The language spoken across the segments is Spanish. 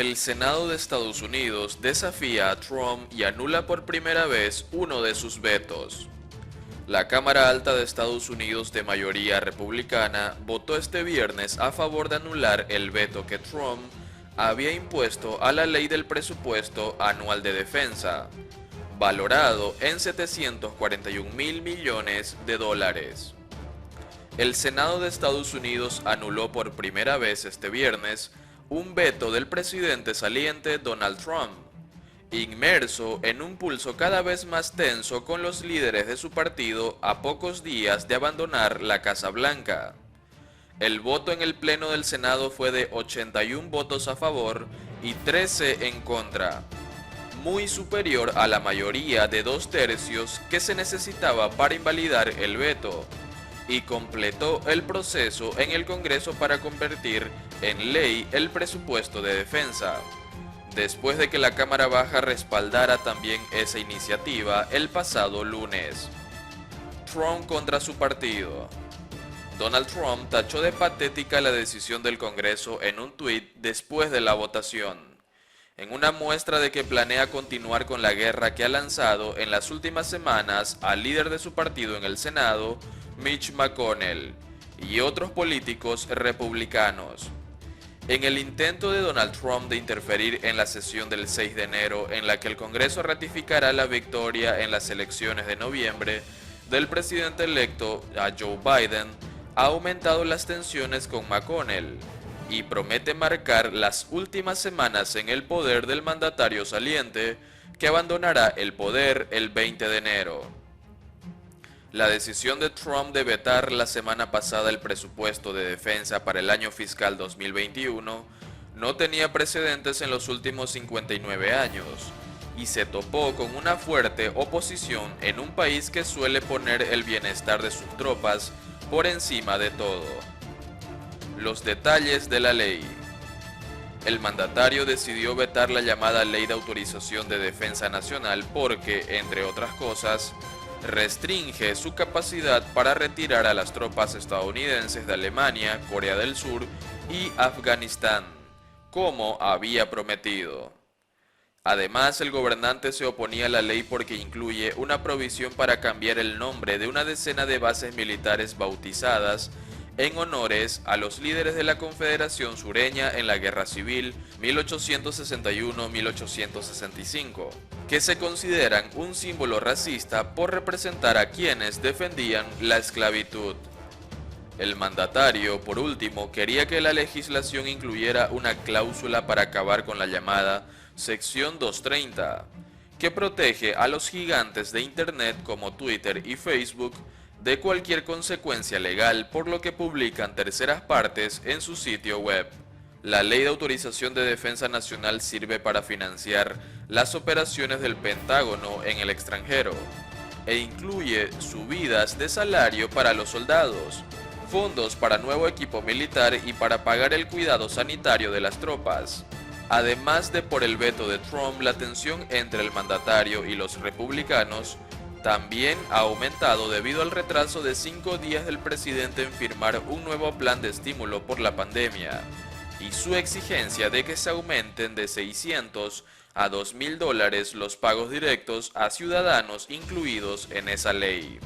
El Senado de Estados Unidos desafía a Trump y anula por primera vez uno de sus vetos. La Cámara Alta de Estados Unidos de mayoría republicana votó este viernes a favor de anular el veto que Trump había impuesto a la ley del presupuesto anual de defensa, valorado en 741 mil millones de dólares. El Senado de Estados Unidos anuló por primera vez este viernes un veto del presidente saliente Donald Trump, inmerso en un pulso cada vez más tenso con los líderes de su partido a pocos días de abandonar la Casa Blanca. El voto en el Pleno del Senado fue de 81 votos a favor y 13 en contra, muy superior a la mayoría de 2/3 que se necesitaba para invalidar el veto, y completó el proceso en el Congreso para convertir en ley el presupuesto de defensa, después de que la Cámara Baja respaldara también esa iniciativa el pasado lunes. Trump contra su partido. Donald Trump tachó de patética la decisión del Congreso en un tuit después de la votación, en una muestra de que planea continuar con la guerra que ha lanzado en las últimas semanas al líder de su partido en el Senado, Mitch McConnell, y otros políticos republicanos. En el intento de Donald Trump de interferir en la sesión del 6 de enero en la que el Congreso ratificará la victoria en las elecciones de noviembre del presidente electo a Joe Biden, ha aumentado las tensiones con McConnell y promete marcar las últimas semanas en el poder del mandatario saliente, que abandonará el poder el 20 de enero. La decisión de Trump de vetar la semana pasada el presupuesto de defensa para el año fiscal 2021 no tenía precedentes en los últimos 59 años y se topó con una fuerte oposición en un país que suele poner el bienestar de sus tropas por encima de todo. Los detalles de la ley. El mandatario decidió vetar la llamada Ley de Autorización de Defensa Nacional porque, entre otras cosas, restringe su capacidad para retirar a las tropas estadounidenses de Alemania, Corea del Sur y Afganistán, como había prometido. Además, el gobernante se oponía a la ley porque incluye una provisión para cambiar el nombre de una decena de bases militares bautizadas en honores a los líderes de la Confederación Sureña en la Guerra Civil 1861-1865, que se consideran un símbolo racista por representar a quienes defendían la esclavitud. El mandatario, por último, quería que la legislación incluyera una cláusula para acabar con la llamada Sección 230, que protege a los gigantes de Internet como Twitter y Facebook de cualquier consecuencia legal por lo que publican terceras partes en su sitio web. La Ley de Autorización de Defensa Nacional sirve para financiar las operaciones del Pentágono en el extranjero e incluye subidas de salario para los soldados, fondos para nuevo equipo militar y para pagar el cuidado sanitario de las tropas. Además de por el veto de Trump, la tensión entre el mandatario y los republicanos también ha aumentado debido al retraso de 5 días del presidente en firmar un nuevo plan de estímulo por la pandemia y su exigencia de que se aumenten de $600 a $2,000 los pagos directos a ciudadanos incluidos en esa ley.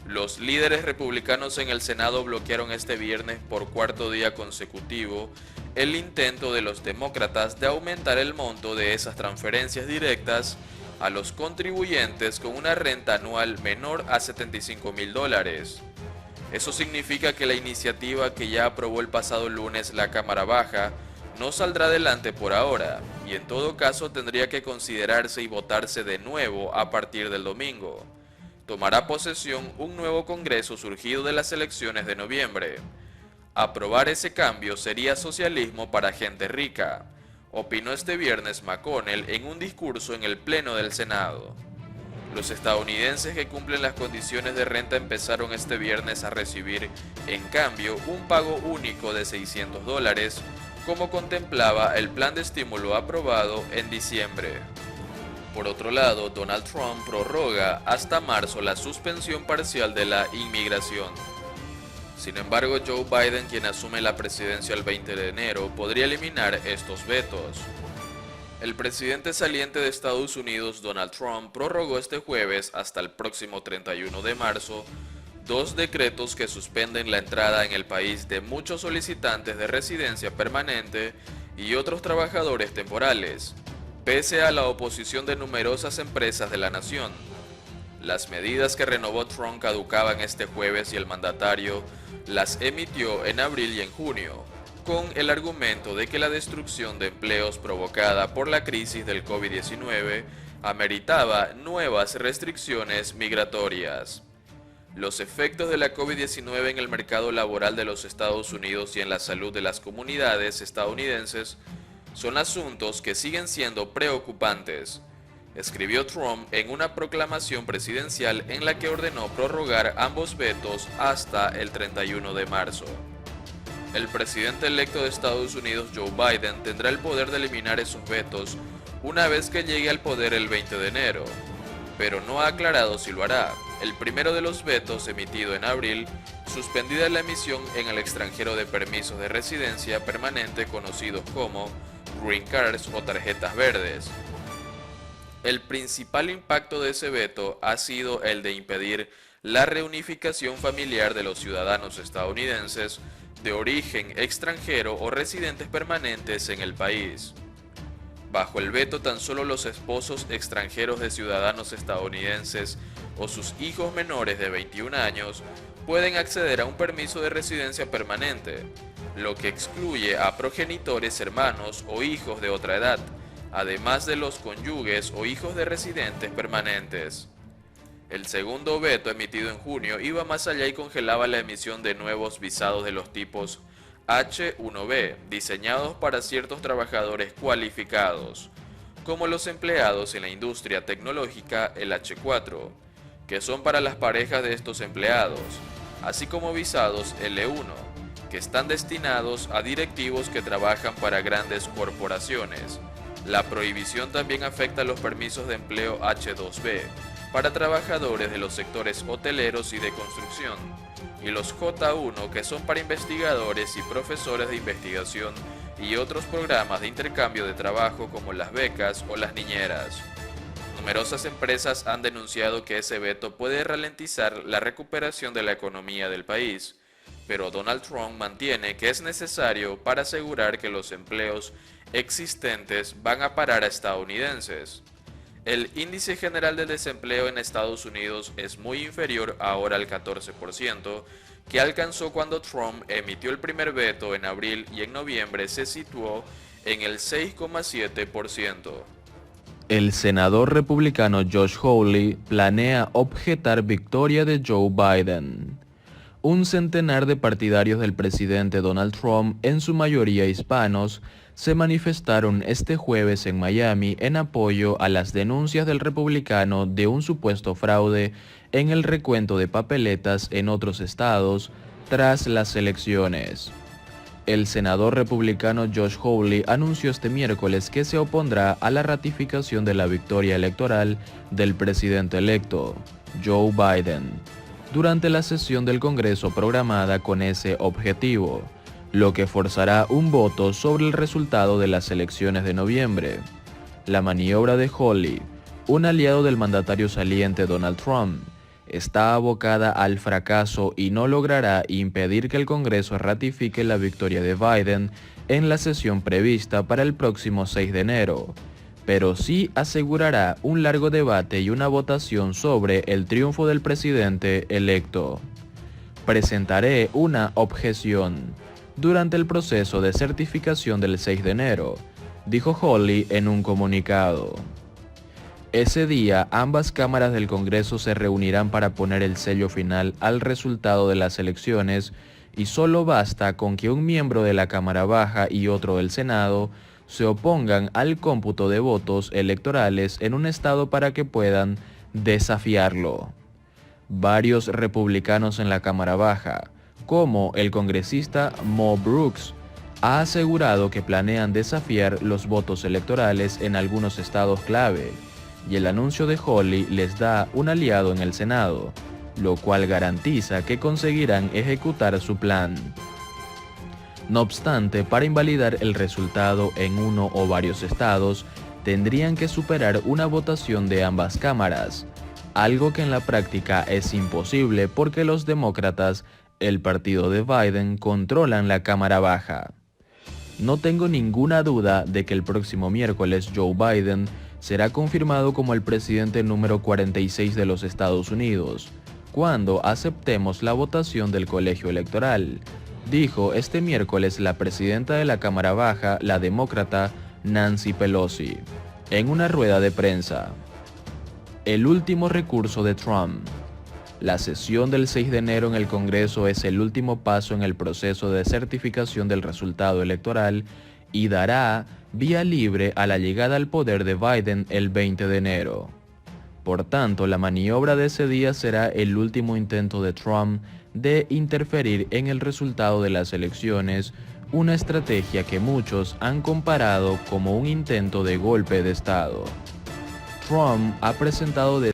Los líderes republicanos en el Senado bloquearon este viernes por cuarto día consecutivo el intento de los demócratas de aumentar el monto de esas transferencias directas a los contribuyentes con una renta anual menor a $75,000. Eso significa que la iniciativa que ya aprobó el pasado lunes la Cámara Baja no saldrá adelante por ahora, y en todo caso tendría que considerarse y votarse de nuevo a partir del domingo. Tomará posesión un nuevo Congreso surgido de las elecciones de noviembre. Aprobar ese cambio sería socialismo para gente rica, opinó este viernes McConnell en un discurso en el Pleno del Senado. Los estadounidenses que cumplen las condiciones de renta empezaron este viernes a recibir, en cambio, un pago único de $600, como contemplaba el plan de estímulo aprobado en diciembre. Por otro lado, Donald Trump prorroga hasta marzo la suspensión parcial de la inmigración. Sin embargo, Joe Biden, quien asume la presidencia el 20 de enero, podría eliminar estos vetos. El presidente saliente de Estados Unidos, Donald Trump, prorrogó este jueves hasta el próximo 31 de marzo dos decretos que suspenden la entrada en el país de muchos solicitantes de residencia permanente y otros trabajadores temporales, pese a la oposición de numerosas empresas de la nación. Las medidas que renovó Trump caducaban este jueves y el mandatario las emitió en abril y en junio, con el argumento de que la destrucción de empleos provocada por la crisis del COVID-19 ameritaba nuevas restricciones migratorias. Los efectos de la COVID-19 en el mercado laboral de los Estados Unidos y en la salud de las comunidades estadounidenses son asuntos que siguen siendo preocupantes, escribió Trump en una proclamación presidencial en la que ordenó prorrogar ambos vetos hasta el 31 de marzo. El presidente electo de Estados Unidos, Joe Biden, tendrá el poder de eliminar esos vetos una vez que llegue al poder el 20 de enero, pero no ha aclarado si lo hará. El primero de los vetos, emitido en abril, suspendida la emisión en el extranjero de permisos de residencia permanente conocidos como Green Cards o tarjetas verdes. El principal impacto de ese veto ha sido el de impedir la reunificación familiar de los ciudadanos estadounidenses de origen extranjero o residentes permanentes en el país. Bajo el veto, tan solo los esposos extranjeros de ciudadanos estadounidenses o sus hijos menores de 21 años pueden acceder a un permiso de residencia permanente, lo que excluye a progenitores, hermanos o hijos de otra edad, además de los cónyuges o hijos de residentes permanentes. El segundo veto, emitido en junio, iba más allá y congelaba la emisión de nuevos visados de los tipos H-1B, diseñados para ciertos trabajadores cualificados, como los empleados en la industria tecnológica, el H-4, que son para las parejas de estos empleados, así como visados L-1, que están destinados a directivos que trabajan para grandes corporaciones. La prohibición también afecta a los permisos de empleo H-2B para trabajadores de los sectores hoteleros y de construcción, y los J-1, que son para investigadores y profesores de investigación y otros programas de intercambio de trabajo como las becas o las niñeras. Numerosas empresas han denunciado que ese veto puede ralentizar la recuperación de la economía del país, pero Donald Trump mantiene que es necesario para asegurar que los empleos existentes van a parar a estadounidenses. El índice general de desempleo en Estados Unidos es muy inferior ahora al 14%, que alcanzó cuando Trump emitió el primer veto en abril, y en noviembre se situó en el 6,7%. El senador republicano Josh Hawley planea objetar victoria de Joe Biden. Un centenar de partidarios del presidente Donald Trump, en su mayoría hispanos, se manifestaron este jueves en Miami en apoyo a las denuncias del republicano de un supuesto fraude en el recuento de papeletas en otros estados tras las elecciones. El senador republicano Josh Hawley anunció este miércoles que se opondrá a la ratificación de la victoria electoral del presidente electo, Joe Biden, durante la sesión del Congreso programada con ese objetivo, lo que forzará un voto sobre el resultado de las elecciones de noviembre. La maniobra de Hawley, un aliado del mandatario saliente Donald Trump, está abocada al fracaso y no logrará impedir que el Congreso ratifique la victoria de Biden en la sesión prevista para el próximo 6 de enero, pero sí asegurará un largo debate y una votación sobre el triunfo del presidente electo. Presentaré una objeción durante el proceso de certificación del 6 de enero, dijo Hawley en un comunicado. Ese día, ambas cámaras del Congreso se reunirán para poner el sello final al resultado de las elecciones, y solo basta con que un miembro de la Cámara Baja y otro del Senado se opongan al cómputo de votos electorales en un estado para que puedan desafiarlo. Varios republicanos en la Cámara Baja, como el congresista Mo Brooks, ha asegurado que planean desafiar los votos electorales en algunos estados clave, y el anuncio de Hawley les da un aliado en el Senado, lo cual garantiza que conseguirán ejecutar su plan. No obstante, para invalidar el resultado en uno o varios estados, tendrían que superar una votación de ambas cámaras, algo que en la práctica es imposible porque los demócratas, el partido de Biden, controlan la Cámara Baja. No tengo ninguna duda de que el próximo miércoles Joe Biden será confirmado como el presidente número 46 de los Estados Unidos, cuando aceptemos la votación del colegio electoral, dijo este miércoles la presidenta de la Cámara Baja, la demócrata Nancy Pelosi, en una rueda de prensa. El último recurso de Trump. La sesión del 6 de enero en el Congreso es el último paso en el proceso de certificación del resultado electoral y dará vía libre a la llegada al poder de Biden el 20 de enero. Por tanto, la maniobra de ese día será el último intento de Trump de interferir en el resultado de las elecciones, una estrategia que muchos han comparado como un intento de golpe de Estado. Trump ha presentado